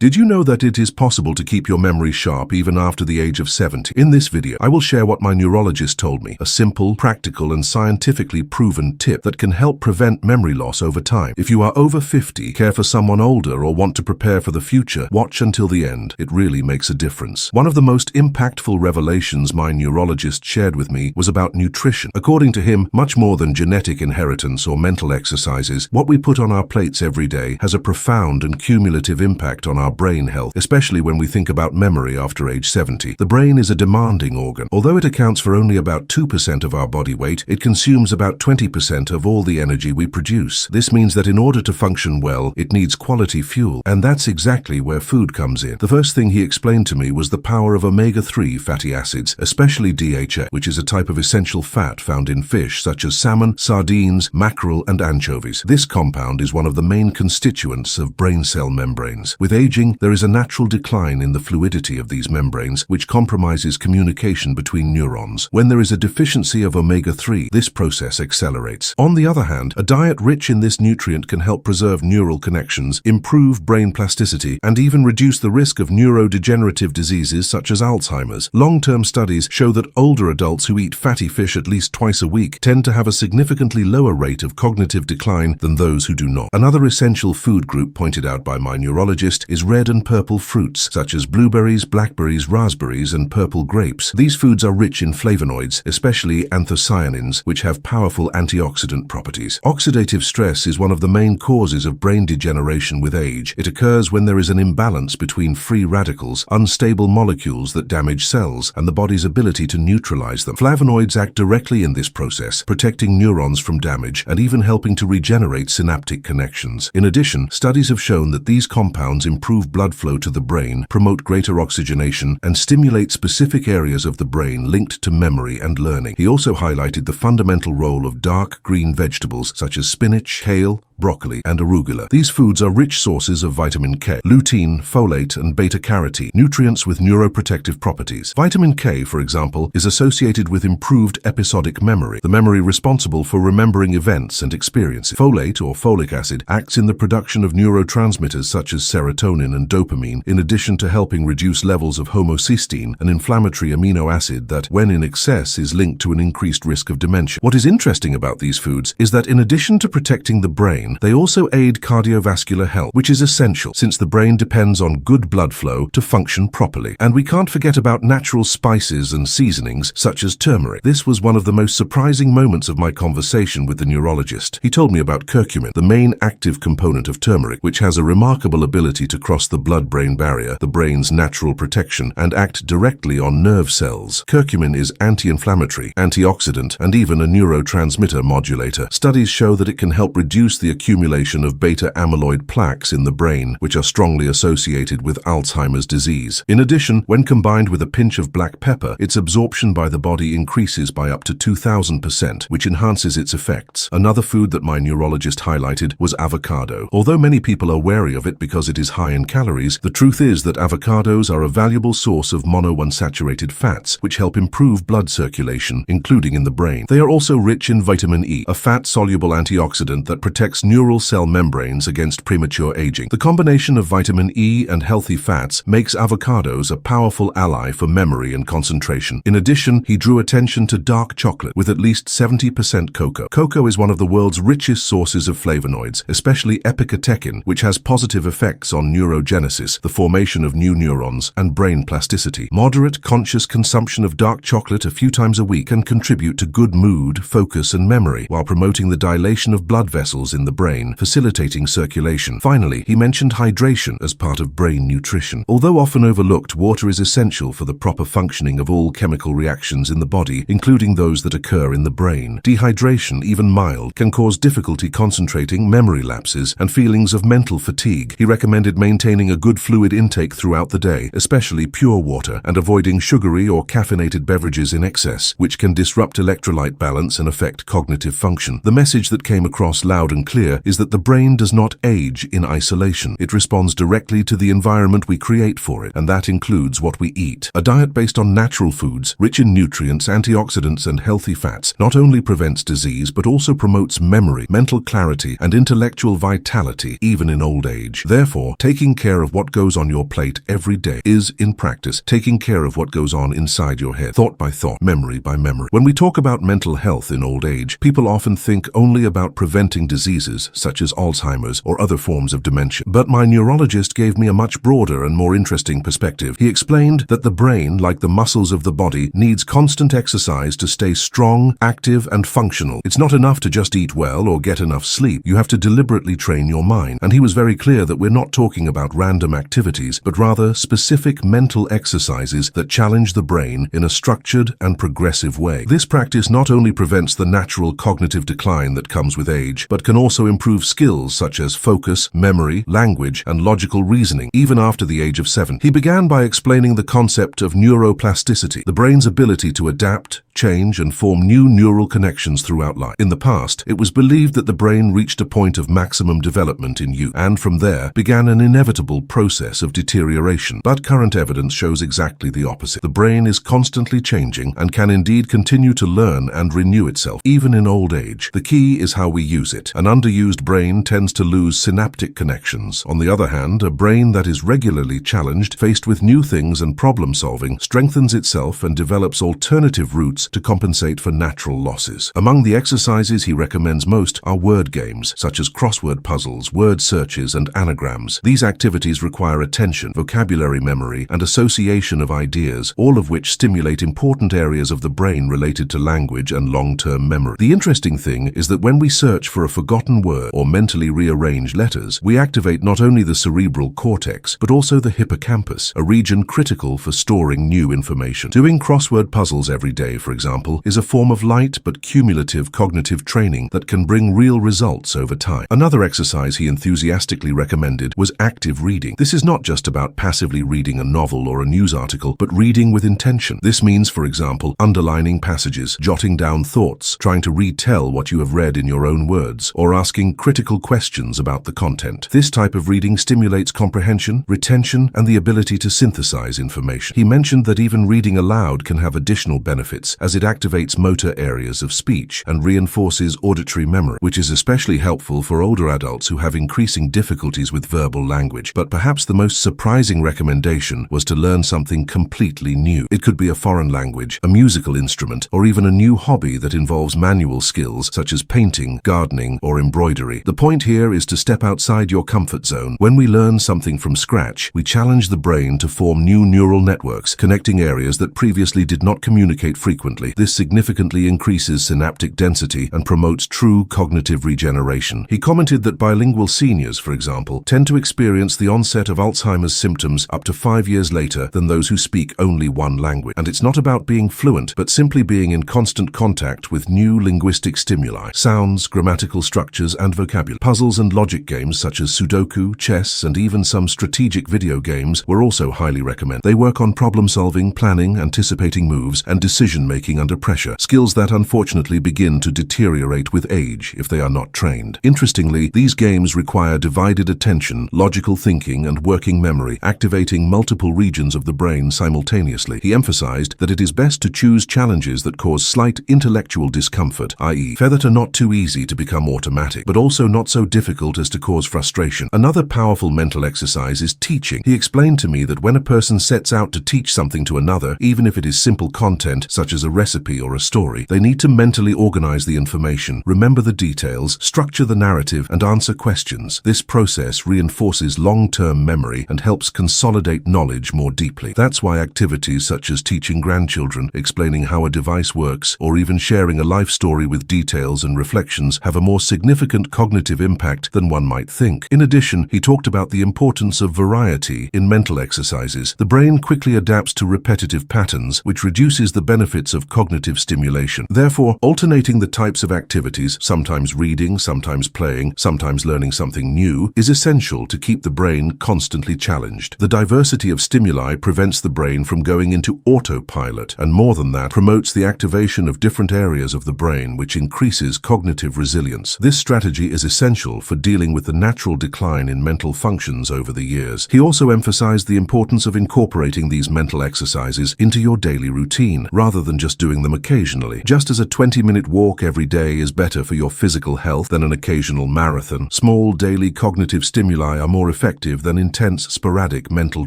Did you know that it is possible to keep your memory sharp even after the age of 70? In this video, I will share what my neurologist told me, a simple, practical, and scientifically proven tip that can help prevent memory loss over time. If you are over 50, care for someone older, or want to prepare for the future, watch until the end. It really makes a difference. One of the most impactful revelations my neurologist shared with me was about nutrition. According to him, much more than genetic inheritance or mental exercises, what we put on our plates every day has a profound and cumulative impact on our brain health, especially when we think about memory after age 70. The brain is a demanding organ. Although it accounts for only about 2% of our body weight, it consumes about 20% of all the energy we produce. This means that in order to function well, it needs quality fuel, and that's exactly where food comes in. The first thing he explained to me was the power of omega-3 fatty acids, especially DHA, which is a type of essential fat found in fish such as salmon, sardines, mackerel, and anchovies. This compound is one of the main constituents of brain cell membranes. With aging, there is a natural decline in the fluidity of these membranes, which compromises communication between neurons. When there is a deficiency of omega-3, this process accelerates. On the other hand, a diet rich in this nutrient can help preserve neural connections, improve brain plasticity, and even reduce the risk of neurodegenerative diseases such as Alzheimer's. Long-term studies show that older adults who eat fatty fish at least twice a week tend to have a significantly lower rate of cognitive decline than those who do not. Another essential food group pointed out by my neurologist is red and purple fruits, such as blueberries, blackberries, raspberries, and purple grapes. These foods are rich in flavonoids, especially anthocyanins, which have powerful antioxidant properties. Oxidative stress is one of the main causes of brain degeneration with age. It occurs when there is an imbalance between free radicals, unstable molecules that damage cells, and the body's ability to neutralize them. Flavonoids act directly in this process, protecting neurons from damage and even helping to regenerate synaptic connections. In addition, studies have shown that these compounds improve blood flow to the brain, promote greater oxygenation, and stimulate specific areas of the brain linked to memory and learning. He also highlighted the fundamental role of dark green vegetables such as spinach, kale, broccoli, and arugula. These foods are rich sources of vitamin K, lutein, folate, and beta-carotene, nutrients with neuroprotective properties. Vitamin K, for example, is associated with improved episodic memory, the memory responsible for remembering events and experiences. Folate, or folic acid, acts in the production of neurotransmitters such as serotonin and dopamine, in addition to helping reduce levels of homocysteine, an inflammatory amino acid that, when in excess, is linked to an increased risk of dementia. What is interesting about these foods is that in addition to protecting the brain, they also aid cardiovascular health, which is essential since the brain depends on good blood flow to function properly. And we can't forget about natural spices and seasonings such as turmeric. This was one of the most surprising moments of my conversation with the neurologist. He told me about curcumin, the main active component of turmeric, which has a remarkable ability to cross the blood-brain barrier, the brain's natural protection, and act directly on nerve cells. Curcumin is anti-inflammatory, antioxidant, and even a neurotransmitter modulator. Studies show that it can help reduce the accumulation of beta-amyloid plaques in the brain, which are strongly associated with Alzheimer's disease. In addition, when combined with a pinch of black pepper, its absorption by the body increases by up to 2,000%, which enhances its effects. Another food that my neurologist highlighted was avocado. Although many people are wary of it because it is high in calories, the truth is that avocados are a valuable source of monounsaturated fats, which help improve blood circulation, including in the brain. They are also rich in vitamin E, a fat-soluble antioxidant that protects neural cell membranes against premature aging. The combination of vitamin E and healthy fats makes avocados a powerful ally for memory and concentration. In addition, he drew attention to dark chocolate with at least 70% cocoa. Cocoa is one of the world's richest sources of flavonoids, especially epicatechin, which has positive effects on neurogenesis, the formation of new neurons, and brain plasticity. Moderate, conscious consumption of dark chocolate a few times a week can contribute to good mood, focus, and memory, while promoting the dilation of blood vessels in the brain, facilitating circulation. Finally, he mentioned hydration as part of brain nutrition. Although often overlooked, water is essential for the proper functioning of all chemical reactions in the body, including those that occur in the brain. Dehydration, even mild, can cause difficulty concentrating, memory lapses, and feelings of mental fatigue. He recommended maintaining a good fluid intake throughout the day, especially pure water, and avoiding sugary or caffeinated beverages in excess, which can disrupt electrolyte balance and affect cognitive function. The message that came across loud and clear clear is that the brain does not age in isolation. It responds directly to the environment we create for it, and that includes what we eat. A diet based on natural foods, rich in nutrients, antioxidants, and healthy fats, not only prevents disease but also promotes memory, mental clarity, and intellectual vitality, even in old age. Therefore, taking care of what goes on your plate every day is, in practice, taking care of what goes on inside your head, thought by thought, memory by memory. When we talk about mental health in old age, people often think only about preventing diseases such as Alzheimer's or other forms of dementia. But my neurologist gave me a much broader and more interesting perspective. He explained that the brain, like the muscles of the body, needs constant exercise to stay strong, active, and functional. It's not enough to just eat well or get enough sleep. You have to deliberately train your mind. And he was very clear that we're not talking about random activities, but rather specific mental exercises that challenge the brain in a structured and progressive way. This practice not only prevents the natural cognitive decline that comes with age, but can also improve skills such as focus, memory, language, and logical reasoning, even after the age of 7. He began by explaining the concept of neuroplasticity, the brain's ability to adapt, change, and form new neural connections throughout life. In the past, it was believed that the brain reached a point of maximum development in youth, and from there began an inevitable process of deterioration. But current evidence shows exactly the opposite. The brain is constantly changing and can indeed continue to learn and renew itself, even in old age. The key is how we use it. An underused brain tends to lose synaptic connections. On the other hand, a brain that is regularly challenged, faced with new things and problem solving, strengthens itself and develops alternative routes to compensate for natural losses. Among the exercises he recommends most are word games, such as crossword puzzles, word searches, and anagrams. These activities require attention, vocabulary memory, and association of ideas, all of which stimulate important areas of the brain related to language and long-term memory. The interesting thing is that when we search for a forgotten word or mentally rearranged letters, we activate not only the cerebral cortex, but also the hippocampus, a region critical for storing new information. Doing crossword puzzles every day, for example, is a form of light but cumulative cognitive training that can bring real results over time. Another exercise he enthusiastically recommended was active reading. This is not just about passively reading a novel or a news article, but reading with intention. This means, for example, underlining passages, jotting down thoughts, trying to retell what you have read in your own words, or asking critical questions about the content. This type of reading stimulates comprehension, retention, and the ability to synthesize information. He mentioned that even reading aloud can have additional benefits, as it activates motor areas of speech and reinforces auditory memory, which is especially helpful for older adults who have increasing difficulties with verbal language. But perhaps the most surprising recommendation was to learn something completely new. It could be a foreign language, a musical instrument, or even a new hobby that involves manual skills such as painting, gardening, or embroidery. The point here is to step outside your comfort zone. When we learn something from scratch, we challenge the brain to form new neural networks, connecting areas that previously did not communicate frequently. This significantly increases synaptic density and promotes true cognitive regeneration. He commented that bilingual seniors, for example, tend to experience the onset of Alzheimer's symptoms up to 5 years later than those who speak only one language. And it's not about being fluent, but simply being in constant contact with new linguistic stimuli, sounds, grammatical structures, and vocabulary. Puzzles and logic games such as Sudoku, chess, and even some strategic video games were also highly recommended. They work on problem solving, planning, anticipating moves, and decision-making under pressure, skills that unfortunately begin to deteriorate with age if they are not trained. Interestingly, these games require divided attention, logical thinking, and working memory, activating multiple regions of the brain simultaneously. He emphasized that it is best to choose challenges that cause slight intellectual discomfort, i.e., that are not too easy to become automatic, but also not so difficult as to cause frustration. Another powerful mental exercise is teaching. He explained to me that when a person sets out to teach something to another, even if it is simple content such as a recipe or a story, they need to mentally organize the information, remember the details, structure the narrative, and answer questions. This process reinforces long-term memory and helps consolidate knowledge more deeply. That's why activities such as teaching grandchildren, explaining how a device works, or even sharing a life story with details and reflections have a more significant cognitive impact than one might think. In addition, he talked about the importance of variety in mental exercises. The brain quickly adapts to repetitive patterns, which reduces the benefits of cognitive stimulation. Therefore, alternating the types of activities, sometimes reading, sometimes playing, sometimes learning something new, is essential to keep the brain constantly challenged. The diversity of stimuli prevents the brain from going into autopilot, and more than that, promotes the activation of different areas of the brain, which increases cognitive resilience. This strategy is essential for dealing with the natural decline in mental functions over the years. He also emphasized the importance of incorporating these mental exercises into your daily routine, rather than just doing them occasionally. Just as a 20-minute walk every day is better for your physical health than an occasional marathon, small daily cognitive stimuli are more effective than intense, sporadic mental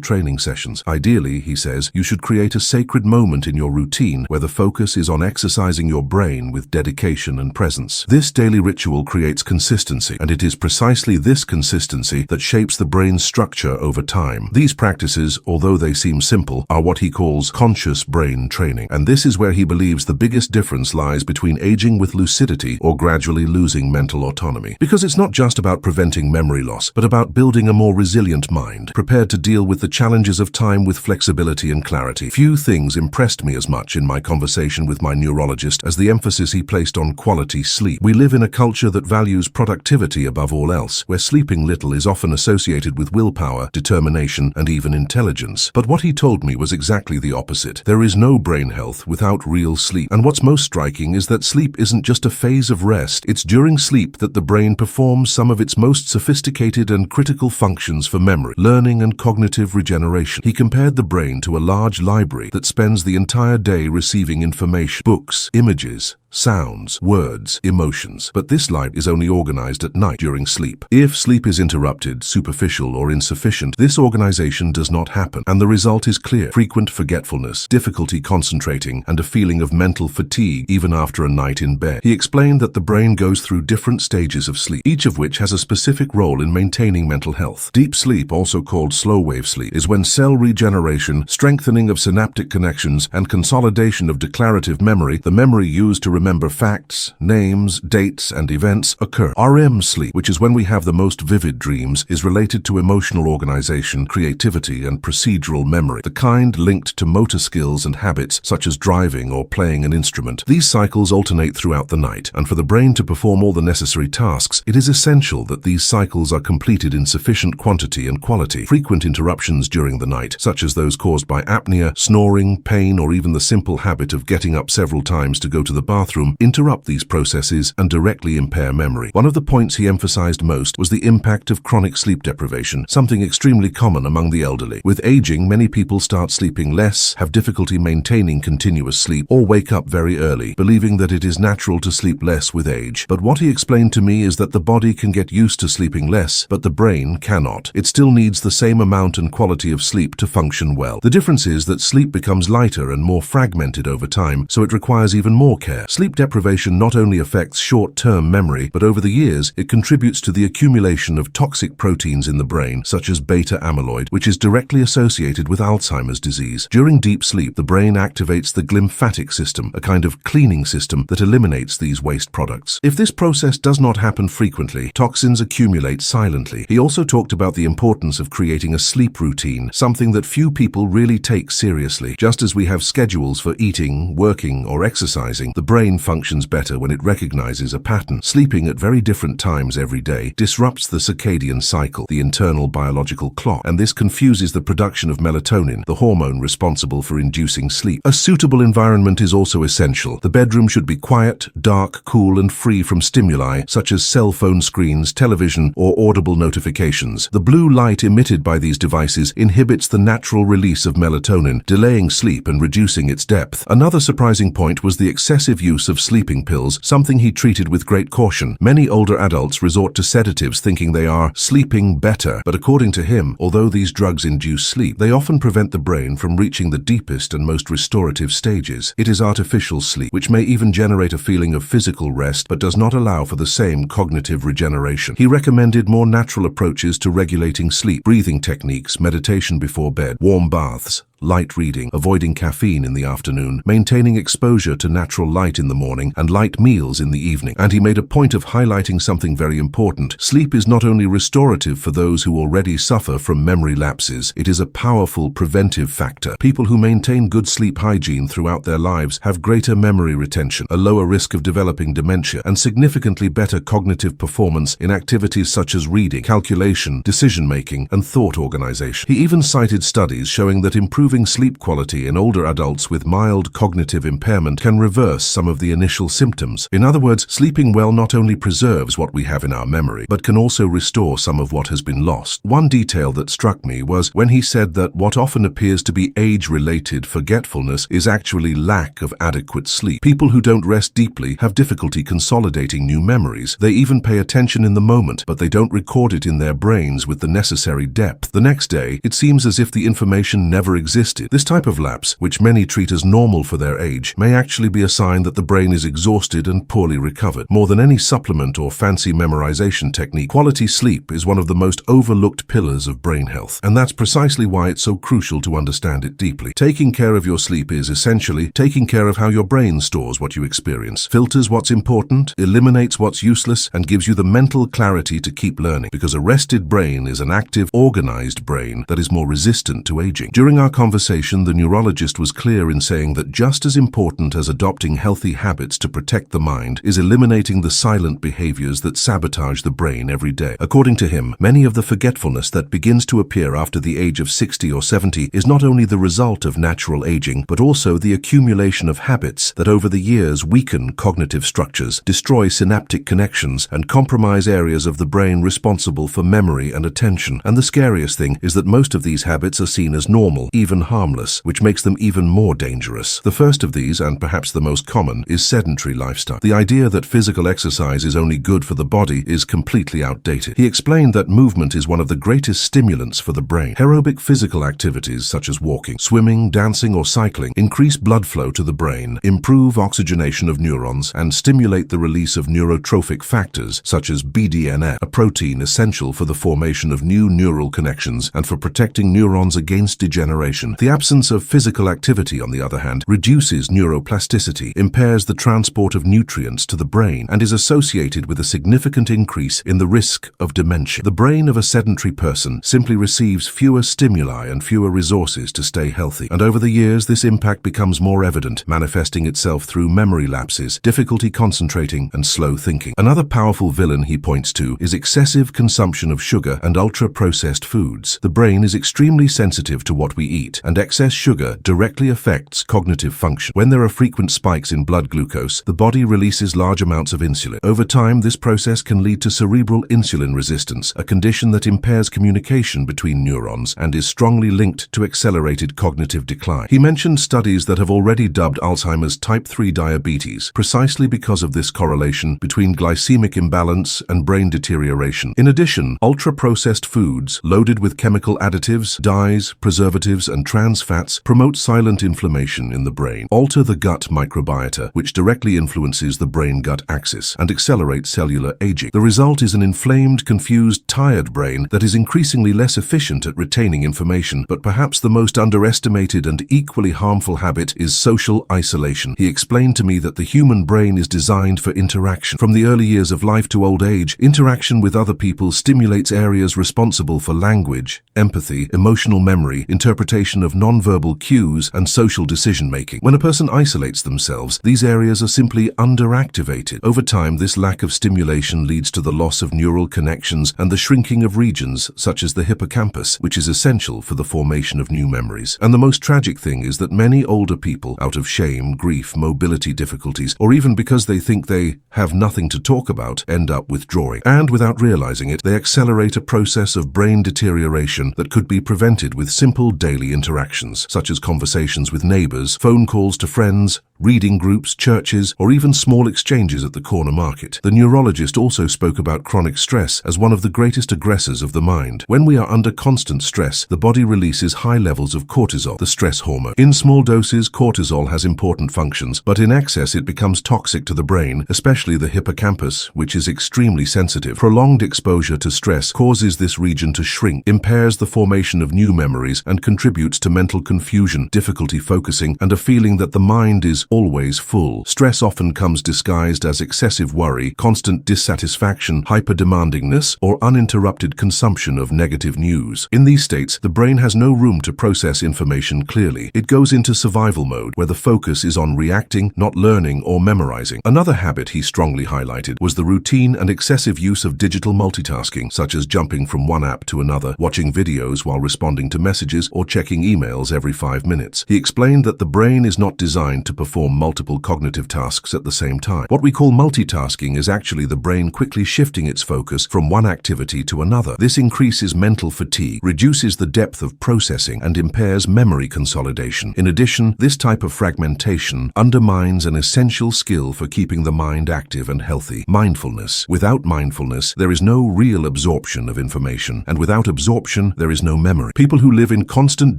training sessions. Ideally, he says, you should create a sacred moment in your routine where the focus is on exercising your brain with dedication and presence. This daily ritual creates consistency, and it is precisely this consistency that shapes the brain's structure over time. These practices, although they seem simple, are what he calls conscious brain training, and this is where he believes the biggest difference lies between aging with lucidity or gradually losing mental autonomy. Because it's not just about preventing memory loss, but about building a more resilient mind, prepared to deal with the challenges of time with flexibility and clarity. Few things impressed me as much in my conversation with my neurologist as the emphasis he placed on quality sleep. We live in a culture that values productivity above all else, where sleeping little is often associated with willpower, determination, and even intelligence. But what he told me was exactly the opposite. There is no brain health without real sleep. And what's most striking is that sleep isn't just a phase of rest. It's during sleep that the brain performs some of its most sophisticated and critical functions for memory, learning, and cognitive regeneration. He compared the brain to a large library that spends the entire day receiving information, books, images, sounds, words, emotions. But this light is only organized at night during sleep. If sleep is interrupted, superficial, or insufficient, this organization does not happen, and the result is clear: frequent forgetfulness, difficulty concentrating, and a feeling of mental fatigue even after a night in bed. He explained that the brain goes through different stages of sleep, each of which has a specific role in maintaining mental health. Deep sleep, also called slow-wave sleep, is when cell regeneration, strengthening of synaptic connections, and consolidation of declarative memory, the memory used to remember facts, names, dates, and events, occur. REM sleep, which is when we have the most vivid dreams, is related to emotional organization, creativity, and procedural memory, the kind linked to motor skills and habits such as driving or playing an instrument. These cycles alternate throughout the night, and for the brain to perform all the necessary tasks, it is essential that these cycles are completed in sufficient quantity and quality. Frequent interruptions during the night, such as those caused by apnea, snoring, pain, or even the simple habit of getting up several times to go to the bathroom, interrupt these processes and directly impair memory. One of the points he emphasized most was the impact of chronic sleep deprivation, something extremely common among the elderly. With aging, many people start sleeping less, have difficulty maintaining continuous sleep, or wake up very early, believing that it is natural to sleep less with age. But what he explained to me is that the body can get used to sleeping less, but the brain cannot. It still needs the same amount and quality of sleep to function well. The difference is that sleep becomes lighter and more fragmented over time, so it requires even more care. Sleep deprivation not only affects short-term memory, but over the years, it contributes to the accumulation of toxic proteins in the brain, such as beta amyloid, which is directly associated with Alzheimer's disease. During deep sleep, the brain activates the glymphatic system, a kind of cleaning system that eliminates these waste products. If this process does not happen frequently, toxins accumulate silently. He also talked about the importance of creating a sleep routine, something that few people really take seriously. Just as we have schedules for eating, working, or exercising, the brain functions better when it recognizes a pattern. Sleeping at very different times every day disrupts the circadian cycle, the internal biological clock, and this confuses the production of melatonin, the hormone responsible for inducing sleep. A suitable environment is also essential. The bedroom should be quiet, dark, cool, and free from stimuli such as cell phone screens, television, or audible notifications. The blue light emitted by these devices inhibits the natural release of melatonin, delaying sleep and reducing its depth. Another surprising point was the excessive use of sleeping pills, something he treated with great caution. Many older adults resort to sedatives thinking they are sleeping better, but according to him, although these drugs induce sleep, they often prevent the brain from reaching the deepest and most restorative stages. It is artificial sleep, which may even generate a feeling of physical rest, but does not allow for the same cognitive regeneration. He recommended more natural approaches to regulating sleep: breathing techniques, meditation before bed, warm baths, light reading, avoiding caffeine in the afternoon, maintaining exposure to natural light in the morning, and light meals in the evening. And he made a point of highlighting something very important. Sleep is not only restorative for those who already suffer from memory lapses, it is a powerful preventive factor. People who maintain good sleep hygiene throughout their lives have greater memory retention, a lower risk of developing dementia, and significantly better cognitive performance in activities such as reading, calculation, decision-making, and thought organization. He even cited studies showing that improving improving sleep quality in older adults with mild cognitive impairment can reverse some of the initial symptoms. In other words, sleeping well not only preserves what we have in our memory, but can also restore some of what has been lost. One detail that struck me was when he said that what often appears to be age-related forgetfulness is actually lack of adequate sleep. People who don't rest deeply have difficulty consolidating new memories. They even pay attention in the moment, but they don't record it in their brains with the necessary depth. The next day, it seems as if the information never existed. This type of lapse, which many treat as normal for their age, may actually be a sign that the brain is exhausted and poorly recovered. More than any supplement or fancy memorization technique, quality sleep is one of the most overlooked pillars of brain health, and that's precisely why it's so crucial to understand it deeply. Taking care of your sleep is essentially taking care of how your brain stores what you experience, filters what's important, eliminates what's useless, and gives you the mental clarity to keep learning, because a rested brain is an active, organized brain that is more resistant to aging. During our conversation, the neurologist was clear in saying that just as important as adopting healthy habits to protect the mind is eliminating the silent behaviors that sabotage the brain every day. According to him, many of the forgetfulness that begins to appear after the age of 60 or 70 is not only the result of natural aging, but also the accumulation of habits that over the years weaken cognitive structures, destroy synaptic connections, and compromise areas of the brain responsible for memory and attention. And the scariest thing is that most of these habits are seen as normal, even harmless, which makes them even more dangerous. The first of these, and perhaps the most common, is sedentary lifestyle. The idea that physical exercise is only good for the body is completely outdated. He explained that movement is one of the greatest stimulants for the brain. Aerobic physical activities such as walking, swimming, dancing, or cycling increase blood flow to the brain, improve oxygenation of neurons, and stimulate the release of neurotrophic factors such as BDNF, a protein essential for the formation of new neural connections and for protecting neurons against degeneration. The absence of physical activity, on the other hand, reduces neuroplasticity, impairs the transport of nutrients to the brain, and is associated with a significant increase in the risk of dementia. The brain of a sedentary person simply receives fewer stimuli and fewer resources to stay healthy, and over the years this impact becomes more evident, manifesting itself through memory lapses, difficulty concentrating, and slow thinking. Another powerful villain he points to is excessive consumption of sugar and ultra-processed foods. The brain is extremely sensitive to what we eat, and excess sugar directly affects cognitive function. When there are frequent spikes in blood glucose, the body releases large amounts of insulin. Over time, this process can lead to cerebral insulin resistance, a condition that impairs communication between neurons and is strongly linked to accelerated cognitive decline. He mentioned studies that have already dubbed Alzheimer's type 3 diabetes, precisely because of this correlation between glycemic imbalance and brain deterioration. In addition, ultra-processed foods, loaded with chemical additives, dyes, preservatives, and trans fats, promote silent inflammation in the brain, alter the gut microbiota, which directly influences the brain-gut axis, and accelerate cellular aging. The result is an inflamed, confused, tired brain that is increasingly less efficient at retaining information. But perhaps the most underestimated and equally harmful habit is social isolation. He explained to me that the human brain is designed for interaction. From the early years of life to old age, interaction with other people stimulates areas responsible for language, empathy, emotional memory, interpretation of nonverbal cues, and social decision-making. When a person isolates themselves, these areas are simply underactivated. Over time, this lack of stimulation leads to the loss of neural connections and the shrinking of regions such as the hippocampus, which is essential for the formation of new memories. And the most tragic thing is that many older people, out of shame, grief, mobility difficulties, or even because they think they have nothing to talk about, end up withdrawing. And without realizing it, they accelerate a process of brain deterioration that could be prevented with simple daily interactions, such as conversations with neighbors, phone calls to friends, reading groups, churches, or even small exchanges at the corner market. The neurologist also spoke about chronic stress as one of the greatest aggressors of the mind. When we are under constant stress, the body releases high levels of cortisol, the stress hormone. In small doses, cortisol has important functions, but in excess it becomes toxic to the brain, especially the hippocampus, which is extremely sensitive. Prolonged exposure to stress causes this region to shrink, impairs the formation of new memories, and contributes to mental confusion, difficulty focusing, and a feeling that the mind is always full. Stress often comes disguised as excessive worry, constant dissatisfaction, hyperdemandingness, or uninterrupted consumption of negative news. In these states, the brain has no room to process information clearly. It goes into survival mode, where the focus is on reacting, not learning or memorizing. Another habit he strongly highlighted was the routine and excessive use of digital multitasking, such as jumping from one app to another, watching videos while responding to messages, or checking checking emails every 5 minutes. He explained that the brain is not designed to perform multiple cognitive tasks at the same time. What we call multitasking is actually the brain quickly shifting its focus from one activity to another. This increases mental fatigue, reduces the depth of processing, and impairs memory consolidation. In addition, this type of fragmentation undermines an essential skill for keeping the mind active and healthy: mindfulness. Without mindfulness, there is no real absorption of information, and without absorption, there is no memory. People who live in constant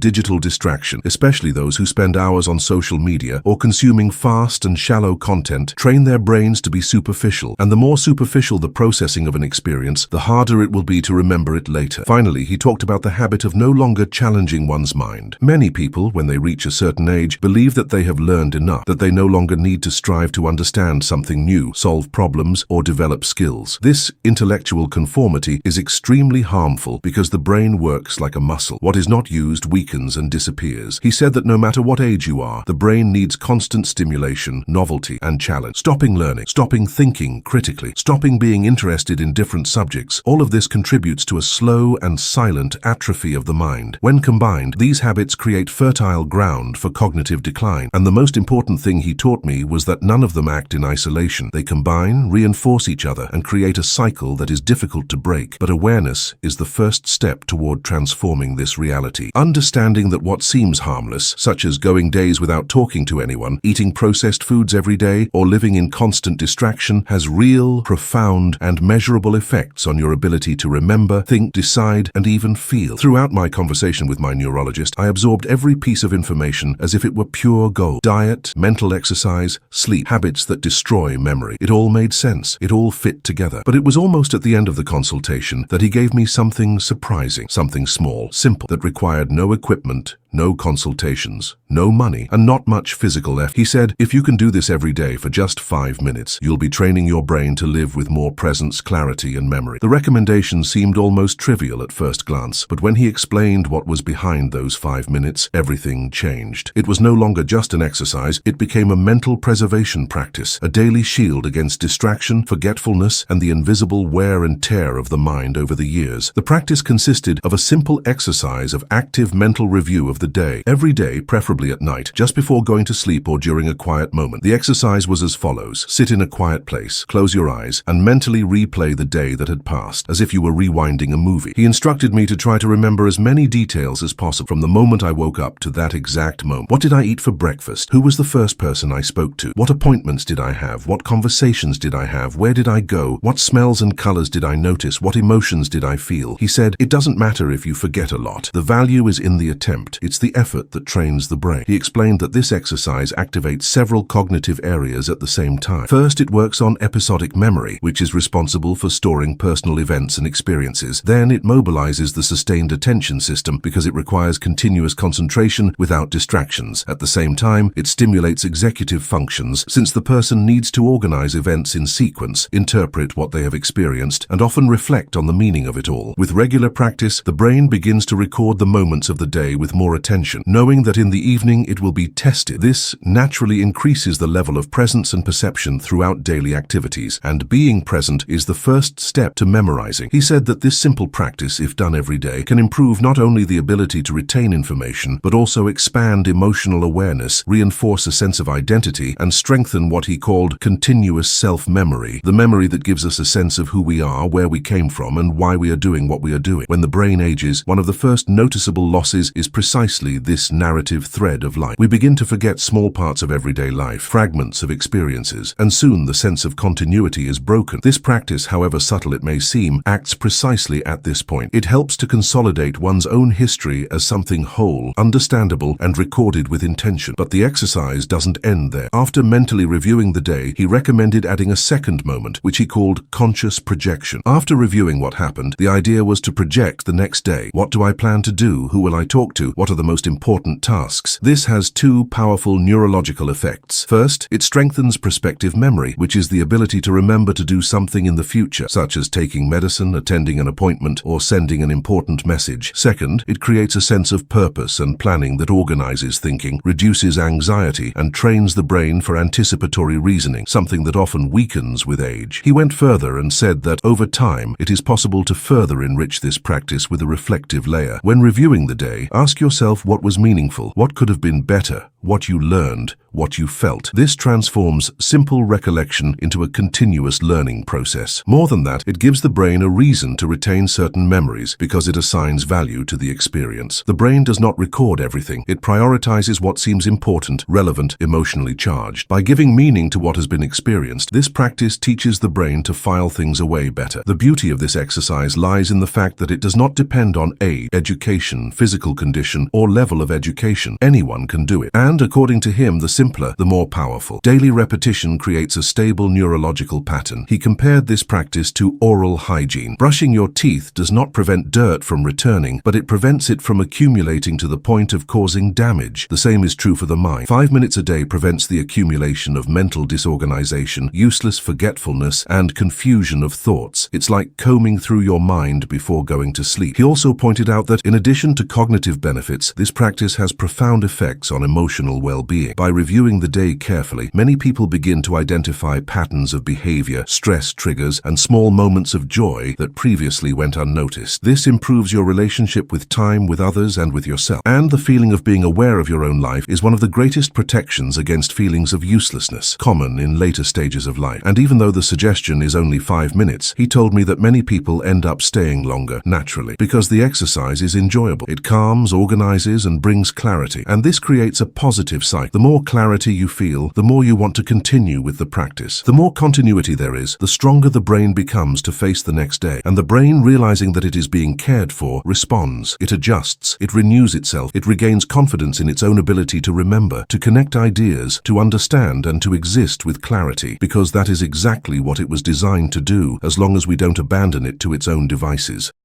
digital distraction, especially those who spend hours on social media or consuming fast and shallow content, train their brains to be superficial, and the more superficial the processing of an experience, the harder it will be to remember it later. Finally, he talked about the habit of no longer challenging one's mind. Many people, when they reach a certain age, believe that they have learned enough, that they no longer need to strive to understand something new, solve problems, or develop skills. This intellectual conformity is extremely harmful because the brain works like a muscle. What is not used weakens and disappears. He said that no matter what age you are, the brain needs constant stimulation, novelty, and challenge. Stopping learning, stopping thinking critically, stopping being interested in different subjects, all of this contributes to a slow and silent atrophy of the mind. When combined, these habits create fertile ground for cognitive decline. And the most important thing he taught me was that none of them act in isolation. They combine, reinforce each other, and create a cycle that is difficult to break. But awareness is the first step toward transforming this reality. Understanding that what seems harmless, such as going days without talking to anyone, eating processed foods every day, or living in constant distraction, has real, profound, and measurable effects on your ability to remember, think, decide, and even feel. Throughout my conversation with my neurologist, I absorbed every piece of information as if it were pure gold. Diet, mental exercise, sleep, habits that destroy memory. It all made sense. It all fit together. But it was almost at the end of the consultation that he gave me something surprising, something small, simple, that required no equipment, no consultations, no money, and not much physical effort. He said, if you can do this every day for just 5 minutes, you'll be training your brain to live with more presence, clarity, and memory. The recommendation seemed almost trivial at first glance, but when he explained what was behind those 5 minutes, everything changed. It was no longer just an exercise, it became a mental preservation practice, a daily shield against distraction, forgetfulness, and the invisible wear and tear of the mind over the years. The practice consisted of a simple exercise of active mental review of the day, every day, preferably at night, just before going to sleep or during a quiet moment. The exercise was as follows: sit in a quiet place, close your eyes, and mentally replay the day that had passed, as if you were rewinding a movie. He instructed me to try to remember as many details as possible, from the moment I woke up to that exact moment. What did I eat for breakfast? Who was the first person I spoke to? What appointments did I have? What conversations did I have? Where did I go? What smells and colors did I notice? What emotions did I feel? He said, it doesn't matter if you forget a lot. The value is in the attempt. It's the effort that trains the brain. He explained that this exercise activates several cognitive areas at the same time. First, it works on episodic memory, which is responsible for storing personal events and experiences. Then it mobilizes the sustained attention system because it requires continuous concentration without distractions. At the same time, it stimulates executive functions, since the person needs to organize events in sequence, interpret what they have experienced, and often reflect on the meaning of it all. With regular practice, the brain begins to record the moments of the day with more attention, knowing that in the evening it will be tested. This naturally increases the level of presence and perception throughout daily activities, and being present is the first step to memorizing. He said that this simple practice, if done every day, can improve not only the ability to retain information, but also expand emotional awareness, reinforce a sense of identity, and strengthen what he called continuous self-memory, the memory that gives us a sense of who we are, where we came from, and why we are doing what we are doing. When the brain ages, one of the first noticeable losses is precisely this narrative thread of life. We begin to forget small parts of everyday life, fragments of experiences, and soon the sense of continuity is broken. This practice, however subtle it may seem, acts precisely at this point. It helps to consolidate one's own history as something whole, understandable, and recorded with intention. But the exercise doesn't end there. After mentally reviewing the day, he recommended adding a second moment, which he called conscious projection. After reviewing what happened, the idea was to project the next day. What do I plan to do? Who will I talk to? What are the most important tasks? This has two powerful neurological effects. First, it strengthens prospective memory, which is the ability to remember to do something in the future, such as taking medicine, attending an appointment, or sending an important message. Second, it creates a sense of purpose and planning that organizes thinking, reduces anxiety, and trains the brain for anticipatory reasoning, something that often weakens with age. He went further and said that over time, it is possible to further enrich this practice with a reflective layer. When reviewing the day, ask yourself yourself what was meaningful, what could have been better, what you learned, what you felt. This transforms simple recollection into a continuous learning process. More than that, it gives the brain a reason to retain certain memories because it assigns value to the experience. The brain does not record everything. It prioritizes what seems important, relevant, emotionally charged. By giving meaning to what has been experienced, this practice teaches the brain to file things away better. The beauty of this exercise lies in the fact that it does not depend on age, education, physical condition, or level of education. Anyone can do it. And according to him, the simpler, the more powerful. Daily repetition creates a stable neurological pattern. He compared this practice to oral hygiene. Brushing your teeth does not prevent dirt from returning, but it prevents it from accumulating to the point of causing damage. The same is true for the mind. 5 minutes a day prevents the accumulation of mental disorganization, useless forgetfulness, and confusion of thoughts. It's like combing through your mind before going to sleep. He also pointed out that, in addition to cognitive benefits, this practice has profound effects on emotional well-being. By reviewing the day carefully, many people begin to identify patterns of behavior, stress triggers, and small moments of joy that previously went unnoticed. This improves your relationship with time, with others, and with yourself. And the feeling of being aware of your own life is one of the greatest protections against feelings of uselessness, common in later stages of life. And even though the suggestion is only 5 minutes, he told me that many people end up staying longer, naturally, because the exercise is enjoyable. It calms, organizes, and brings clarity. And this creates a positive cycle. The more clarity you feel, the more you want to continue with the practice. The more continuity there is, the stronger the brain becomes to face the next day. And the brain, realizing that it is being cared for, responds. It adjusts. It renews itself. It regains confidence in its own ability to remember, to connect ideas, to understand, and to exist with clarity, because that is exactly what it was designed to do, as long as we don't abandon it to its own devices.